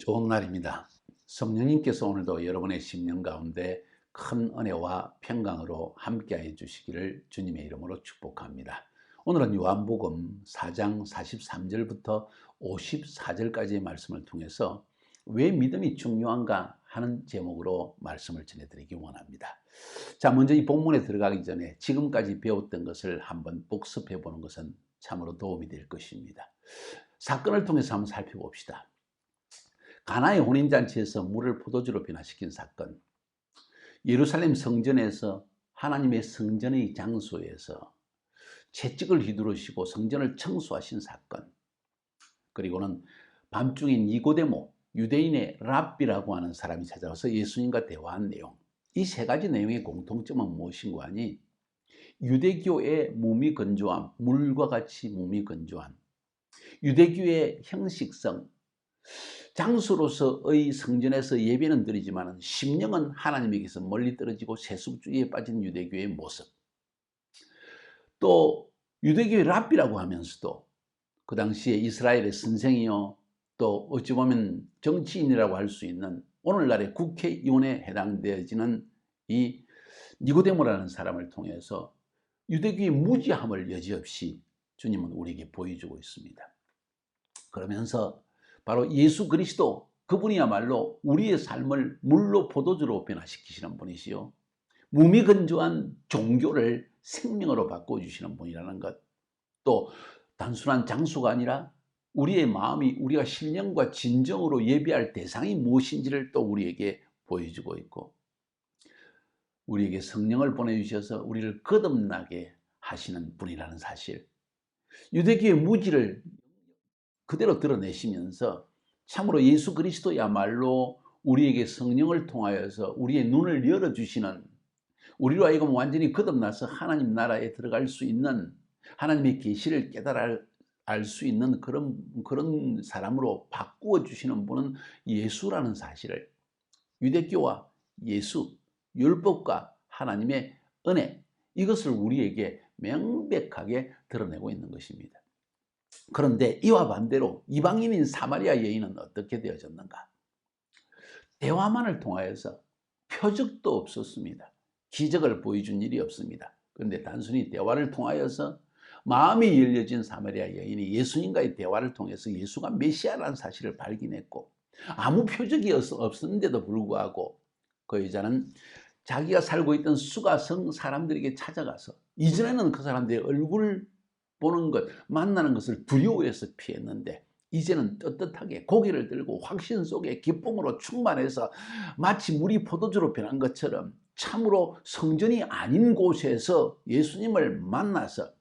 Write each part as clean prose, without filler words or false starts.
좋은 날입니다. 성령님께서 오늘도 여러분의 심령 가운데 큰 은혜와 평강으로 함께해 주시기를 주님의 이름으로 축복합니다. 오늘은 요한복음 4장 43절부터 54절까지의 말씀을 통해서 왜 믿음이 중요한가 하는 제목으로 말씀을 전해드리기 원합니다. 자, 먼저 이 본문에 들어가기 전에 지금까지 배웠던 것을 한번 복습해 보는 것은 참으로 도움이 될 것입니다. 사건을 통해서 한번 살펴봅시다. 가나의 혼인잔치에서 물을 포도주로 변화시킨 사건, 예루살렘 성전에서 하나님의 성전의 장소에서 채찍을 휘두르시고 성전을 청소하신 사건, 그리고는 밤중에 니고데모, 유대인의 랍비라고 하는 사람이 찾아와서 예수님과 대화한 내용, 이 세 가지 내용의 공통점은 무엇인가 하니 유대교의 몸이 건조함, 물과 같이 몸이 건조함, 유대교의 형식성, 장소로서의 성전에서 예배는 드리지만 심령은 하나님에게서 멀리 떨어지고 세속주의에 빠진 유대교의 모습, 또 유대교의 랍비라고 하면서도 그 당시에 이스라엘의 선생이요 또 어찌 보면 정치인이라고 할 수 있는 오늘날의 국회의원에 해당되어지는 이 니고데모라는 사람을 통해서 유대교의 무지함을 여지없이 주님은 우리에게 보여주고 있습니다. 그러면서 바로 예수 그리스도, 그분이야말로 우리의 삶을 물로 포도주로 변화시키시는 분이시요 무미건조한 종교를 생명으로 바꿔주시는 분이라는 것, 또 단순한 장소가 아니라 우리의 마음이 우리가 신령과 진정으로 예배할 대상이 무엇인지를 또 우리에게 보여주고 있고, 우리에게 성령을 보내주셔서 우리를 거듭나게 하시는 분이라는 사실, 유대교의 무지를 그대로 드러내시면서 참으로 예수 그리스도야말로 우리에게 성령을 통하여서 우리의 눈을 열어주시는, 우리로 하여금 완전히 거듭나서 하나님 나라에 들어갈 수 있는, 하나님의 계시를 깨달아 알 수 있는 그런 사람으로 바꾸어 주시는 분은 예수라는 사실을, 유대교와 예수, 율법과 하나님의 은혜, 이것을 우리에게 명백하게 드러내고 있는 것입니다. 그런데 이와 반대로 이방인인 사마리아 여인은 어떻게 되어졌는가? 대화만을 통하여서 표적도 없었습니다. 기적을 보여준 일이 없습니다. 그런데 단순히 대화를 통하여서 마음이 열려진 사마리아 여인이 예수님과의 대화를 통해서 예수가 메시아라는 사실을 발견했고, 아무 표적이 없었는데도 불구하고 그 여자는 자기가 살고 있던 수가성 사람들에게 찾아가서, 이전에는 그 사람들의 얼굴을 보는 것, 만나는 것을 두려워해서 피했는데 이제는 떳떳하게 고개를 들고 확신 속에 기쁨으로 충만해서 마치 물이 포도주로 변한 것처럼 참으로 성전이 아닌 곳에서 예수님을 만나서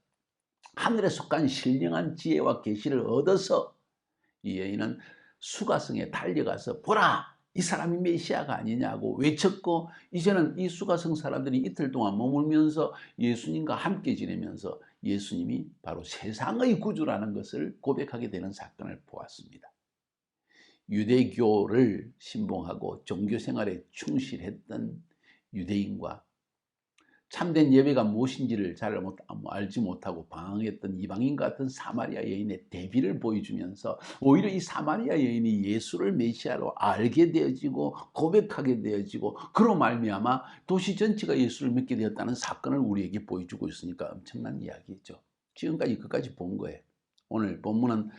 하늘에 속한 신령한 지혜와 계시를 얻어서 이 여인은 수가성에 달려가서 보라, 이 사람이 메시아가 아니냐고 외쳤고, 이제는 이 수가성 사람들이 이틀 동안 머물면서 예수님과 함께 지내면서 예수님이 바로 세상의 구주라는 것을 고백하게 되는 사건을 보았습니다. 유대교를 신봉하고 종교생활에 충실했던 유대인과 참된 예배가 무엇인지를 잘 알지 못하고 방황했던 이방인 같은 사마리아 여인의 대비를 보여주면서 오히려 이 사마리아 여인이 예수를 메시아로 알게 되어지고 고백하게 되어지고, 그로 말미암아 도시 전체가 예수를 믿게 되었다는 사건을 우리에게 보여주고 있으니까 엄청난 이야기죠. 지금까지 그까지 본 거예요. 오늘 본문은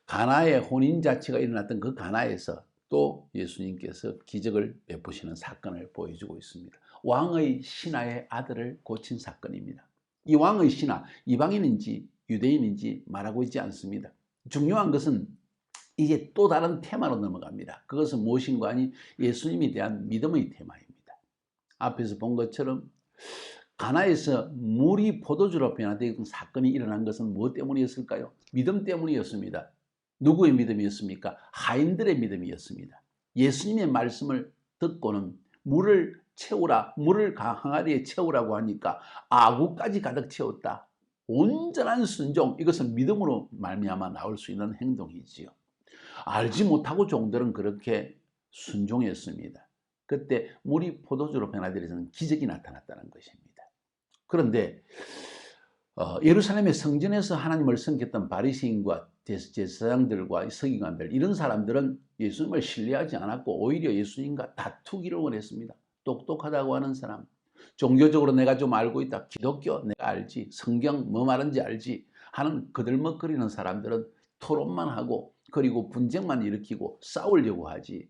가나의 혼인잔치가 일어났던 그 가나에서 또 예수님께서 기적을 베푸시는 사건을 보여주고 있습니다. 왕의 신하의 아들을 고친 사건입니다. 이 왕의 신하, 이방인인지 유대인인지 말하고 있지 않습니다. 중요한 것은 이게 또 다른 테마로 넘어갑니다. 그것은 무엇인가 하니 예수님에 대한 믿음의 테마입니다. 앞에서 본 것처럼 가나에서 물이 포도주로 변화되는 사건이 일어난 것은 무엇 때문이었을까요? 믿음 때문이었습니다. 누구의 믿음이었습니까? 하인들의 믿음이었습니다. 예수님의 말씀을 듣고는 물을 채우라, 물을 항아리에 채우라고 하니까 아구까지 가득 채웠다. 온전한 순종, 이것은 믿음으로 말미암아 나올 수 있는 행동이지요. 알지 못하고 종들은 그렇게 순종했습니다. 그때 물이 포도주로 변화되는 기적이 나타났다는 것입니다. 그런데 예루살렘의 성전에서 하나님을 섬겼던 바리새인과 제사장들과 서기관들 이런 사람들은 예수님을 신뢰하지 않았고 오히려 예수님과 다투기를 원했습니다. 똑똑하다고 하는 사람, 종교적으로 내가 좀 알고 있다, 기독교 내가 알지, 성경 뭐 말하는지 알지 하는 거들먹거리는 사람들은 토론만 하고 그리고 분쟁만 일으키고 싸우려고 하지,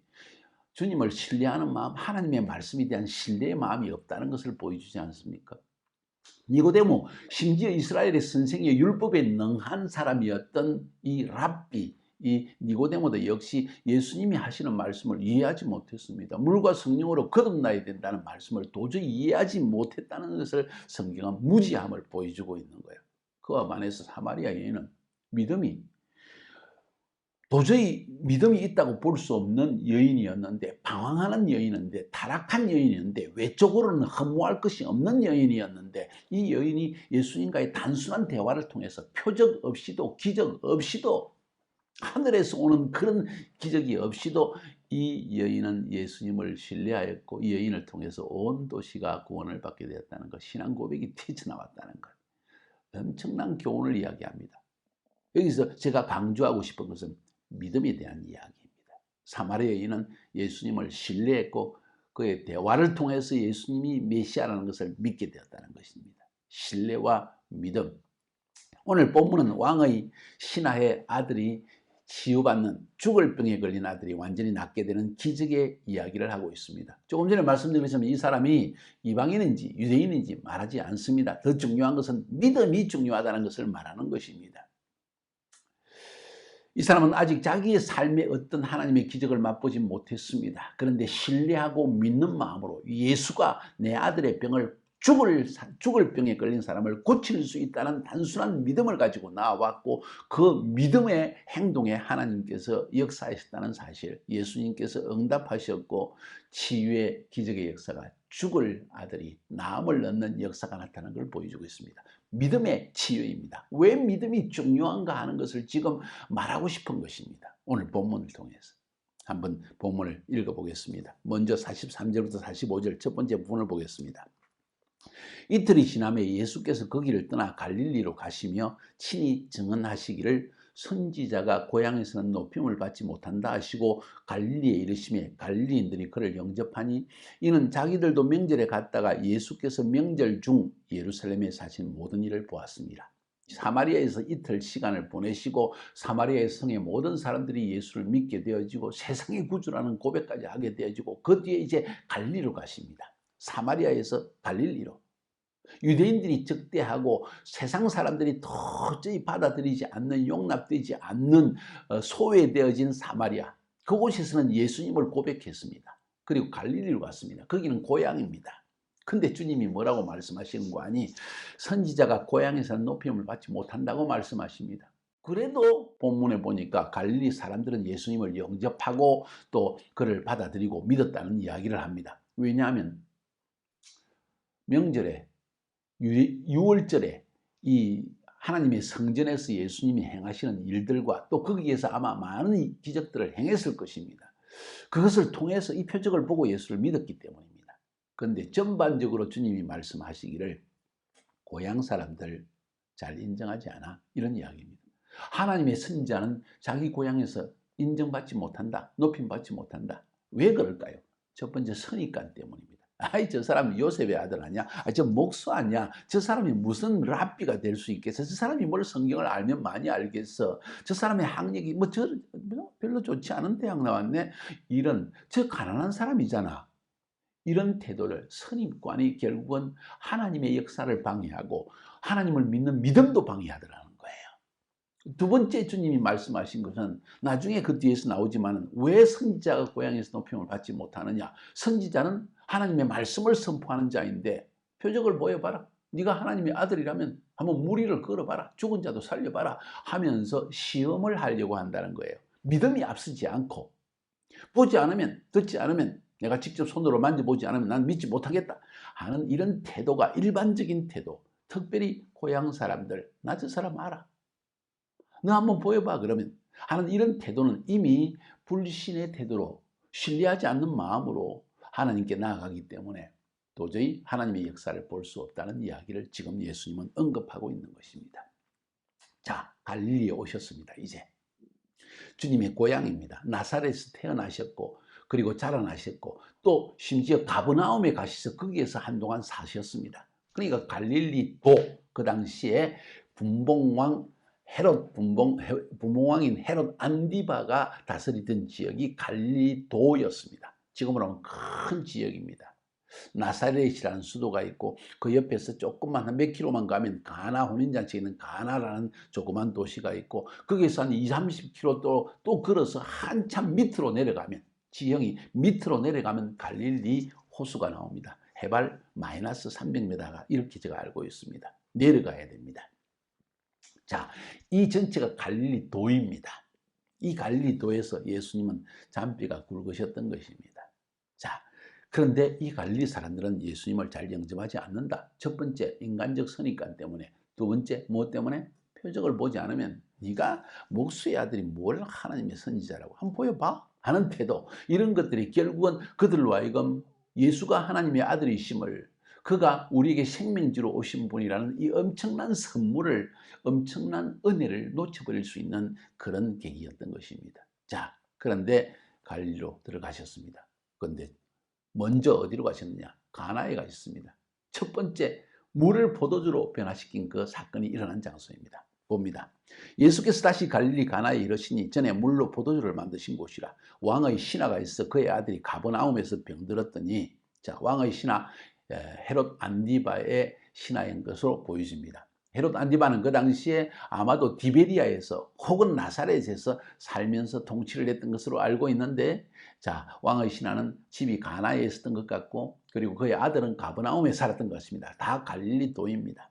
주님을 신뢰하는 마음, 하나님의 말씀에 대한 신뢰의 마음이 없다는 것을 보여주지 않습니까? 니고데모, 심지어 이스라엘의 선생의 율법에 능한 사람이었던 이 랍비, 이 니고데모도 역시 예수님이 하시는 말씀을 이해하지 못했습니다. 물과 성령으로 거듭나야 된다는 말씀을 도저히 이해하지 못했다는 것을 성경은 무지함을 보여주고 있는 거예요. 그와 반해서 사마리아 여인은 도저히 믿음이 있다고 볼 수 없는 여인이었는데, 방황하는 여인인데, 타락한 여인이었는데, 외적으로는 허무할 것이 없는 여인이었는데, 이 여인이 예수님과의 단순한 대화를 통해서 표적 없이도 기적 없이도 하늘에서 오는 그런 기적이 없이도 이 여인은 예수님을 신뢰하였고 이 여인을 통해서 온 도시가 구원을 받게 되었다는 것, 신앙 고백이 튀쳐나왔다는 것, 엄청난 교훈을 이야기합니다. 여기서 제가 강조하고 싶은 것은 믿음에 대한 이야기입니다. 사마리아 여인은 예수님을 신뢰했고 그의 대화를 통해서 예수님이 메시아라는 것을 믿게 되었다는 것입니다. 신뢰와 믿음. 오늘 본문은 왕의 신하의 아들이 치유받는, 죽을 병에 걸린 아들이 완전히 낫게 되는 기적의 이야기를 하고 있습니다. 조금 전에 말씀드린 것처럼 이 사람이 이방인인지 유대인인지 말하지 않습니다. 더 중요한 것은 믿음이 중요하다는 것을 말하는 것입니다. 이 사람은 아직 자기의 삶에 어떤 하나님의 기적을 맛보지 못했습니다. 그런데 신뢰하고 믿는 마음으로 예수가 내 아들의 병을 죽을 병에 걸린 사람을 고칠 수 있다는 단순한 믿음을 가지고 나왔고, 그 믿음의 행동에 하나님께서 역사하셨다는 사실, 예수님께서 응답하셨고 치유의 기적의 역사가, 죽을 아들이 나음을 얻는 역사가 나타나는 걸 보여주고 있습니다. 믿음의 치유입니다. 왜 믿음이 중요한가 하는 것을 지금 말하고 싶은 것입니다. 오늘 본문을 통해서 한번 본문을 읽어보겠습니다. 먼저 43절부터 45절 첫 번째 부분을 보겠습니다. 이틀이 지나며 예수께서 거기를 떠나 갈릴리로 가시며 친히 증언하시기를 선지자가 고향에서는 높임을 받지 못한다 하시고 갈릴리에 이르시매 갈릴리인들이 그를 영접하니 이는 자기들도 명절에 갔다가 예수께서 명절 중 예루살렘에 사신 모든 일을 보았습니다. 사마리아에서 이틀 시간을 보내시고 사마리아의 성의 모든 사람들이 예수를 믿게 되어지고 세상의 구주라는 고백까지 하게 되어지고 그 뒤에 이제 갈릴리로 가십니다. 사마리아에서 갈릴리로. 유대인들이 적대하고 세상 사람들이 도저히 받아들이지 않는, 용납되지 않는 소외되어진 사마리아, 그곳에서는 예수님을 고백했습니다. 그리고 갈릴리로 갔습니다. 거기는 고향입니다. 근데 주님이 뭐라고 말씀하시는 거 아니? 선지자가 고향에서는 높임을 받지 못한다고 말씀하십니다. 그래도 본문에 보니까 갈릴리 사람들은 예수님을 영접하고 또 그를 받아들이고 믿었다는 이야기를 합니다. 왜냐하면 명절에, 유월절에 이 하나님의 성전에서 예수님이 행하시는 일들과 또 거기에서 아마 많은 기적들을 행했을 것입니다. 그것을 통해서 이 표적을 보고 예수를 믿었기 때문입니다. 그런데 전반적으로 주님이 말씀하시기를 고향 사람들 잘 인정하지 않아, 이런 이야기입니다. 하나님의 선지자는 자기 고향에서 인정받지 못한다, 높임받지 못한다. 왜 그럴까요? 첫 번째, 선입관 때문입니다. 아이, 저 사람이 요셉의 아들 아니야? 저 목수 아니야? 저 사람이 무슨 랍비가 될 수 있겠어? 저 사람이 뭘 성경을 알면 많이 알겠어? 저 사람의 학력이 별로 좋지 않은 대학 나왔네? 저 가난한 사람이잖아. 이런 태도를, 선입관이 결국은 하나님의 역사를 방해하고 하나님을 믿는 믿음도 방해하더라는 거예요. 두 번째 주님이 말씀하신 것은 나중에 그 뒤에서 나오지만 왜 선지자가 고향에서 높임을 받지 못하느냐? 선지자는 하나님의 말씀을 선포하는 자인데 표적을 보여봐라. 네가 하나님의 아들이라면 한번 무리를 걸어봐라. 죽은 자도 살려봐라 하면서 시험을 하려고 한다는 거예요. 믿음이 앞서지 않고, 보지 않으면, 듣지 않으면, 내가 직접 손으로 만져보지 않으면 난 믿지 못하겠다 하는 이런 태도가 일반적인 태도, 특별히 고향 사람들, 나 저 사람 알아, 너 한번 보여봐 그러면 하는 이런 태도는 이미 불신의 태도로, 신뢰하지 않는 마음으로 하나님께 나아가기 때문에 도저히 하나님의 역사를 볼 수 없다는 이야기를 지금 예수님은 언급하고 있는 것입니다. 자, 갈릴리에 오셨습니다. 이제 주님의 고향입니다. 나사렛에서 태어나셨고 그리고 자라나셨고 또 심지어 가버나움에 가셔서 거기에서 한동안 사셨습니다. 그러니까 갈릴리도 그 당시에 분봉왕 헤롯 분봉왕인 헤롯 안디바가 다스리던 지역이 갈릴리도였습니다. 지금으로 하면 큰 지역입니다. 나사렛이라는 수도가 있고 그 옆에서 조금만 한 몇 킬로만 가면 가나 혼인잔치에 있는 가나라는 조그만 도시가 있고 거기에서 한 20-30킬로 또 걸어서 한참 밑으로 내려가면 지형이 밑으로 내려가면 갈릴리 호수가 나옵니다. 해발 마이너스 300m가 이렇게 제가 알고 있습니다. 내려가야 됩니다. 자, 이 전체가 갈릴리도입니다. 이 갈릴리도에서 예수님은 잔뼈가 굵으셨던 것입니다. 자, 그런데 이 갈릴리 사람들은 예수님을 잘 영접하지 않는다. 첫 번째, 인간적 선입관 때문에. 두 번째, 무엇 때문에? 표적을 보지 않으면 네가 목수의 아들이 뭘 하나님의 선지자라고 한번 보여봐 하는 태도, 이런 것들이 결국은 그들로 하여금 예수가 하나님의 아들이심을, 그가 우리에게 생명주로 오신 분이라는 이 엄청난 선물을, 엄청난 은혜를 놓쳐버릴 수 있는 그런 계기였던 것입니다. 자, 그런데 갈릴리로 들어가셨습니다. 그런데 먼저 어디로 가셨느냐? 가나에 가셨습니다. 첫 번째, 물을 포도주로 변화시킨 그 사건이 일어난 장소입니다. 봅니다. 예수께서 다시 갈릴리 가나에 이르시니 전에 물로 포도주를 만드신 곳이라. 왕의 신하가 있어 그의 아들이 가버나움에서 병들었더니, 자, 왕의 신하 헤롯 안디바의 신하인 것으로 보여집니다. 헤롯 안디바는 그 당시에 아마도 디베리아에서 혹은 나사렛에서 살면서 통치를 했던 것으로 알고 있는데, 자, 왕의 신하는 집이 가나에 있었던 것 같고 그리고 그의 아들은 가버나움에 살았던 것 같습니다. 다 갈릴리도입니다.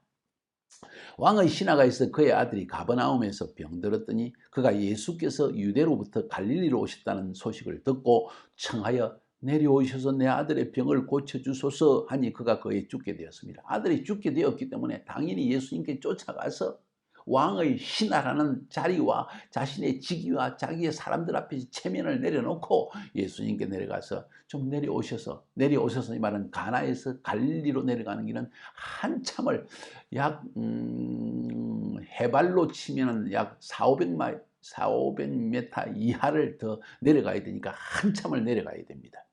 왕의 신하가 있어 그의 아들이 가버나움에서 병들었더니 그가 예수께서 유대로부터 갈릴리로 오셨다는 소식을 듣고 청하여 내려오셔서 내 아들의 병을 고쳐주소서 하니 그가 거의 죽게 되었습니다. 아들이 죽게 되었기 때문에 당연히 예수님께 쫓아가서 왕의 신하라는 자리와 자신의 직위와 자기의 사람들 앞에 체면을 내려놓고 예수님께 내려가서 좀 내려오셔서 이 말은 가나에서 갈릴리로 내려가는 길은 한참을 약 해발로 치면은 약 400m 이하를 더 내려가야 되니까 한참을 내려가야 됩니다.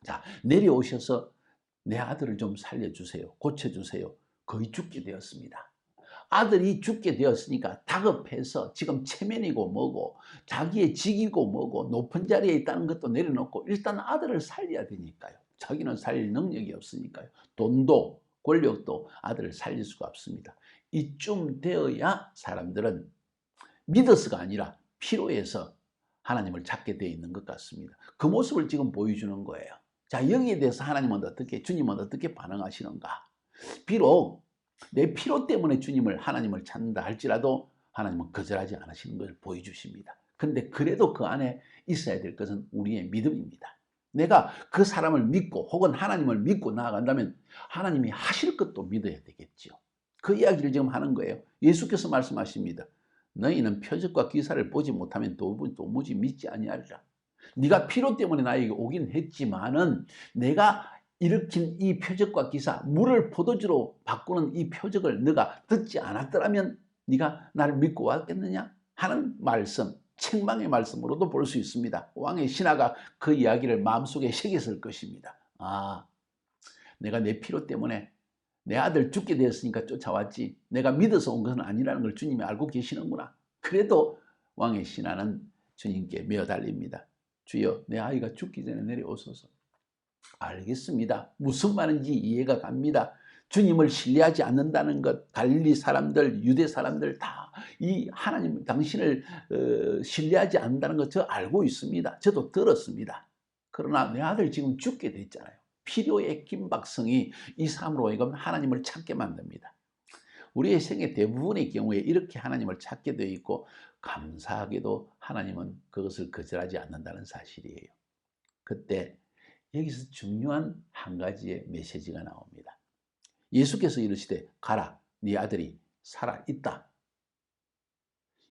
자, 내려오셔서 내 아들을 좀 살려주세요. 고쳐주세요. 거의 죽게 되었습니다. 아들이 죽게 되었으니까 다급해서 지금 체면이고 뭐고 자기의 직이고 뭐고 높은 자리에 있다는 것도 내려놓고 일단 아들을 살려야 되니까요. 자기는 살릴 능력이 없으니까요. 돈도 권력도 아들을 살릴 수가 없습니다. 이쯤 되어야 사람들은 믿어서가 아니라 필요해서 하나님을 찾게 되어 있는 것 같습니다. 그 모습을 지금 보여주는 거예요. 자, 여기에 대해서 하나님은 어떻게, 주님은 어떻게 반응하시는가? 비록 내 필요 때문에 주님을, 하나님을 찾는다 할지라도 하나님은 거절하지 않으시는 것을 보여주십니다. 그런데 그래도 그 안에 있어야 될 것은 우리의 믿음입니다. 내가 그 사람을 믿고 혹은 하나님을 믿고 나아간다면 하나님이 하실 것도 믿어야 되겠죠. 그 이야기를 지금 하는 거예요. 예수께서 말씀하십니다. 너희는 표적과 기사를 보지 못하면 도무지 믿지 아니하리라. 네가 필요 때문에 나에게 오긴 했지만은 내가 일으킨 이 표적과 기사, 물을 포도주로 바꾸는 이 표적을 네가 듣지 않았더라면 네가 나를 믿고 왔겠느냐 하는 말씀, 책망의 말씀으로도 볼 수 있습니다. 왕의 신하가 그 이야기를 마음속에 새겼을 것입니다. 아, 내가 내 필요 때문에 내 아들 죽게 되었으니까 쫓아왔지 내가 믿어서 온 것은 아니라는 걸 주님이 알고 계시는구나. 그래도 왕의 신하는 주님께 매어달립니다. 주여, 내 아이가 죽기 전에 내려오소서. 알겠습니다. 무슨 말인지 이해가 갑니다. 주님을 신뢰하지 않는다는 것, 갈릴리 사람들, 유대 사람들 다 이 하나님, 당신을 신뢰하지 않는다는 것 저 알고 있습니다. 저도 들었습니다. 그러나 내 아들 지금 죽게 됐잖아요. 필요의 긴박성이 이 사람으로 하여금 하나님을 찾게 만듭니다. 우리의 생애 대부분의 경우에 이렇게 하나님을 찾게 되어 있고 감사하게도 하나님은 그것을 거절하지 않는다는 사실이에요. 그때 여기서 중요한 한 가지의 메시지가 나옵니다. 예수께서 이르시되 가라, 네 아들이 살아있다.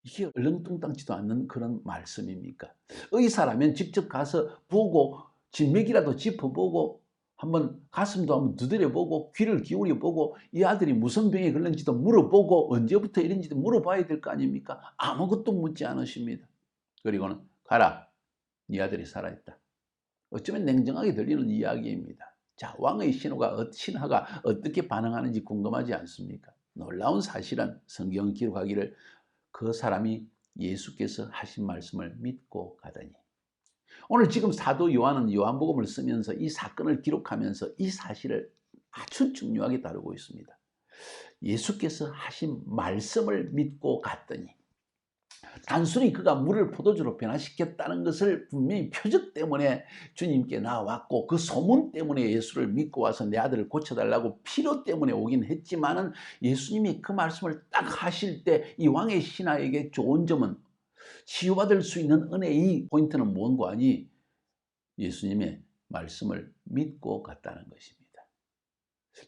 이게 얼렁뚱땅지도 않는 그런 말씀입니까? 의사라면 직접 가서 보고 진맥이라도 짚어보고 한번 가슴도 한번 두드려보고 귀를 기울여보고 이 아들이 무슨 병에 걸렸는지도 물어보고 언제부터 이런지도 물어봐야 될 거 아닙니까? 아무것도 묻지 않으십니다. 그리고는 가라, 네 아들이 살아있다. 어쩌면 냉정하게 들리는 이야기입니다. 자, 왕의 신하가 어떻게 반응하는지 궁금하지 않습니까? 놀라운 사실은 성경 기록하기를 그 사람이 예수께서 하신 말씀을 믿고 가더니, 오늘 지금 사도 요한은 요한복음을 쓰면서 이 사건을 기록하면서 이 사실을 아주 중요하게 다루고 있습니다. 예수께서 하신 말씀을 믿고 갔더니, 단순히 그가 물을 포도주로 변화시켰다는 것을 분명히 표적 때문에 주님께 나왔고 그 소문 때문에 예수를 믿고 와서 내 아들을 고쳐달라고 필요 때문에 오긴 했지만은, 예수님이 그 말씀을 딱 하실 때 이 왕의 신하에게 좋은 점은, 치유받을 수 있는 은혜의 포인트는 뭔가 하니 예수님의 말씀을 믿고 갔다는 것입니다.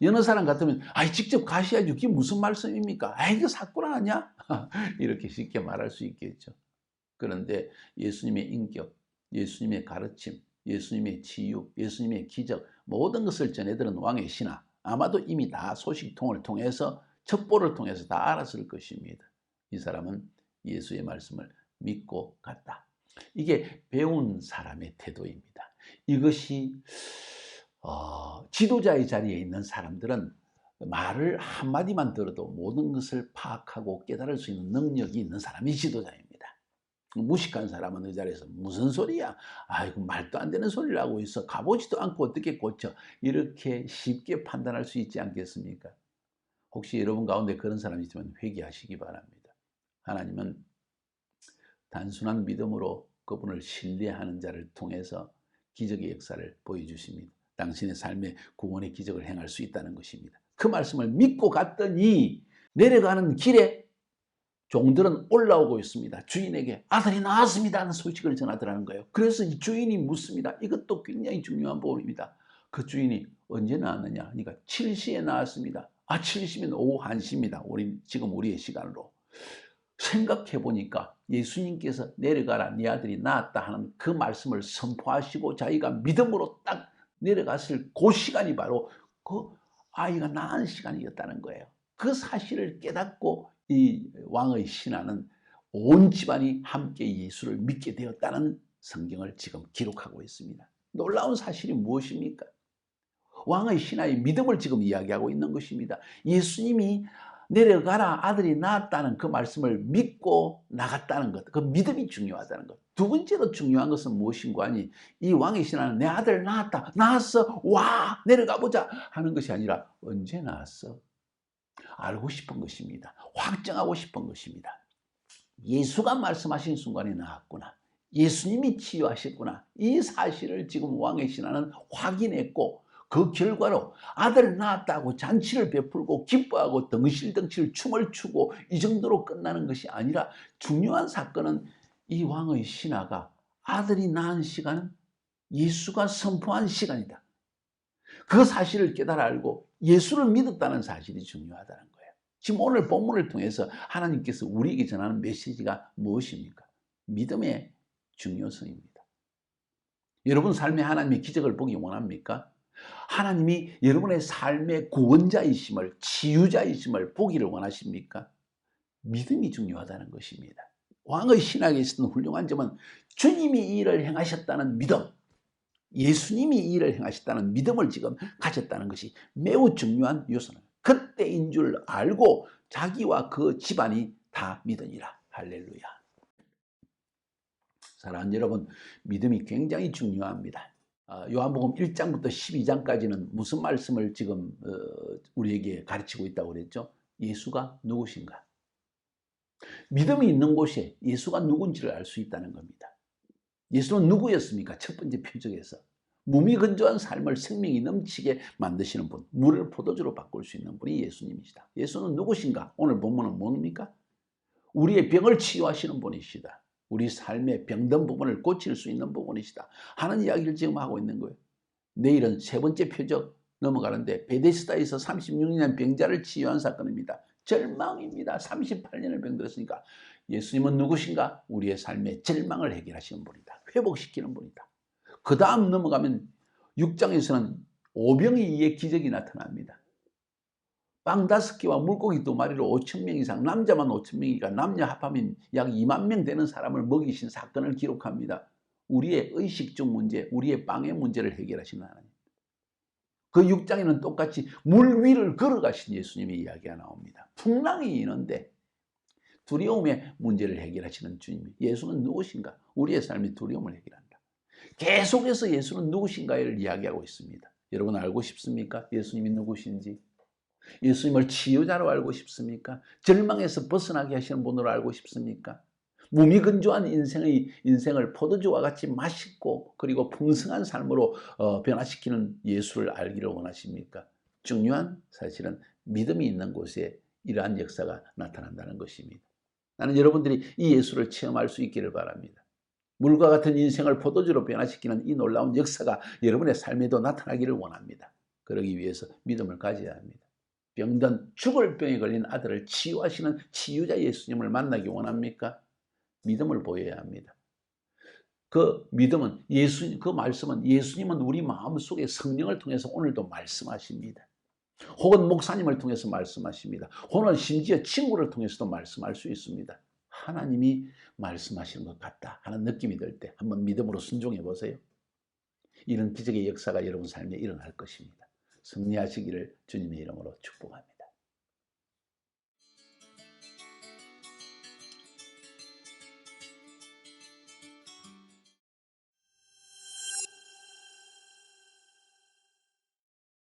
여느 사람 같으면 직접 가셔야지, 그게 무슨 말씀입니까? 이거 사건 아니야? 이렇게 쉽게 말할 수 있겠죠. 그런데 예수님의 인격, 예수님의 가르침, 예수님의 치유, 예수님의 기적, 모든 것을 전해들은 왕의 신하, 아마도 이미 다 소식통을 통해서, 첩보를 통해서 다 알았을 것입니다. 이 사람은 예수의 말씀을 믿고 갔다. 이게 배운 사람의 태도입니다. 이것이 지도자의 자리에 있는 사람들은 말을 한마디만 들어도 모든 것을 파악하고 깨달을 수 있는 능력이 있는 사람이 지도자입니다. 무식한 사람은 그 자리에서 무슨 소리야? 아이고, 말도 안 되는 소리를 하고 있어. 가보지도 않고 어떻게 고쳐? 이렇게 쉽게 판단할 수 있지 않겠습니까? 혹시 여러분 가운데 그런 사람이 있으면 회개하시기 바랍니다. 하나님은 단순한 믿음으로 그분을 신뢰하는 자를 통해서 기적의 역사를 보여주십니다. 당신의 삶에 구원의 기적을 행할 수 있다는 것입니다. 그 말씀을 믿고 갔더니 내려가는 길에 종들은 올라오고 있습니다. 주인에게 아들이 나왔습니다 하는 소식을 전하더라는 거예요. 그래서 이 주인이 묻습니다. 이것도 굉장히 중요한 부분입니다. 그 주인이 언제 나왔느냐? 그러니까 7시에 나왔습니다. 7시면 오후 1시입니다. 지금 우리의 시간으로. 생각해 보니까 예수님께서 내려가라, 네 아들이 나았다 하는 그 말씀을 선포하시고 자기가 믿음으로 딱 내려갔을 그 시간이 바로 그 아이가 낳은 시간이었다는 거예요. 그 사실을 깨닫고 이 왕의 신하는 온 집안이 함께 예수를 믿게 되었다는 성경을 지금 기록하고 있습니다. 놀라운 사실이 무엇입니까? 왕의 신하의 믿음을 지금 이야기하고 있는 것입니다. 예수님이 내려가라, 아들이 낳았다는 그 말씀을 믿고 나갔다는 것, 그 믿음이 중요하다는 것. 두 번째로 중요한 것은 무엇인가 하니, 이 왕의 신하는 내 아들 낳았다, 낳았어, 와 내려가 보자 하는 것이 아니라 언제 낳았어? 알고 싶은 것입니다. 확정하고 싶은 것입니다. 예수가 말씀하신 순간에 낳았구나, 예수님이 치유하셨구나, 이 사실을 지금 왕의 신하는 확인했고, 그 결과로 아들을 낳았다고 잔치를 베풀고 기뻐하고 덩실덩실 춤을 추고 이 정도로 끝나는 것이 아니라, 중요한 사건은 이 왕의 신하가 아들이 낳은 시간은 예수가 선포한 시간이다. 그 사실을 깨달아 알고 예수를 믿었다는 사실이 중요하다는 거예요. 지금 오늘 본문을 통해서 하나님께서 우리에게 전하는 메시지가 무엇입니까? 믿음의 중요성입니다. 여러분 삶에 하나님의 기적을 보기 원합니까? 하나님이 여러분의 삶의 구원자이심을, 치유자이심을 보기를 원하십니까? 믿음이 중요하다는 것입니다. 왕의 신학에 있었던 훌륭한 점은 주님이 이 일을 행하셨다는 믿음, 예수님이 이 일을 행하셨다는 믿음을 지금 가졌다는 것이 매우 중요한 요소는, 그때인 줄 알고 자기와 그 집안이 다 믿으니라. 할렐루야. 사랑하는 여러분, 믿음이 굉장히 중요합니다. 요한복음 1장부터 12장까지는 무슨 말씀을 지금 우리에게 가르치고 있다고 그랬죠? 예수가 누구신가? 믿음이 있는 곳에 예수가 누군지를 알 수 있다는 겁니다. 예수는 누구였습니까? 첫 번째 표적에서 무미건조한 삶을 생명이 넘치게 만드시는 분, 물을 포도주로 바꿀 수 있는 분이 예수님이시다. 예수는 누구신가? 오늘 본문은 뭡니까? 우리의 병을 치유하시는 분이시다. 우리 삶의 병든 부분을 고칠 수 있는 부분이시다 하는 이야기를 지금 하고 있는 거예요. 내일은 세 번째 표적 넘어가는데, 베데스다에서 36년 병자를 치유한 사건입니다. 절망입니다. 38년을 병들었으니까 예수님은 누구신가? 우리의 삶의 절망을 해결하시는 분이다. 회복시키는 분이다. 그 다음 넘어가면 6장에서는 오병이의 기적이 나타납니다. 빵 5개와 물고기 2마리로 5,000명 이상, 남자만 5,000명이니까 남녀 합하면 약 2만 명 되는 사람을 먹이신 사건을 기록합니다. 우리의 의식적 문제, 우리의 빵의 문제를 해결하시는 하나님. 그 6장에는 똑같이 물 위를 걸어가신 예수님의 이야기가 나옵니다. 풍랑이 있는데 두려움의 문제를 해결하시는 주님. 예수는 누구신가? 우리의 삶의 두려움을 해결한다. 계속해서 예수는 누구신가를 이야기하고 있습니다. 여러분 알고 싶습니까? 예수님이 누구신지? 예수님을 치유자로 알고 싶습니까? 절망에서 벗어나게 하시는 분으로 알고 싶습니까? 무미건조한 인생을 포도주와 같이 맛있고 그리고 풍성한 삶으로 변화시키는 예수를 알기를 원하십니까? 중요한 사실은 믿음이 있는 곳에 이러한 역사가 나타난다는 것입니다. 나는 여러분들이 이 예수를 체험할 수 있기를 바랍니다. 물과 같은 인생을 포도주로 변화시키는 이 놀라운 역사가 여러분의 삶에도 나타나기를 원합니다. 그러기 위해서 믿음을 가져야 합니다. 병든 죽을 병에 걸린 아들을 치유하시는 치유자 예수님을 만나기 원합니까? 믿음을 보여야 합니다. 그 믿음은 그 말씀은 예수님은 우리 마음속에 성령을 통해서 오늘도 말씀하십니다. 혹은 목사님을 통해서 말씀하십니다. 혹은 심지어 친구를 통해서도 말씀할 수 있습니다. 하나님이 말씀하시는 것 같다 하는 느낌이 들 때 한번 믿음으로 순종해 보세요. 이런 기적의 역사가 여러분 삶에 일어날 것입니다. 승리하시기를 주님의 이름으로 축복합니다.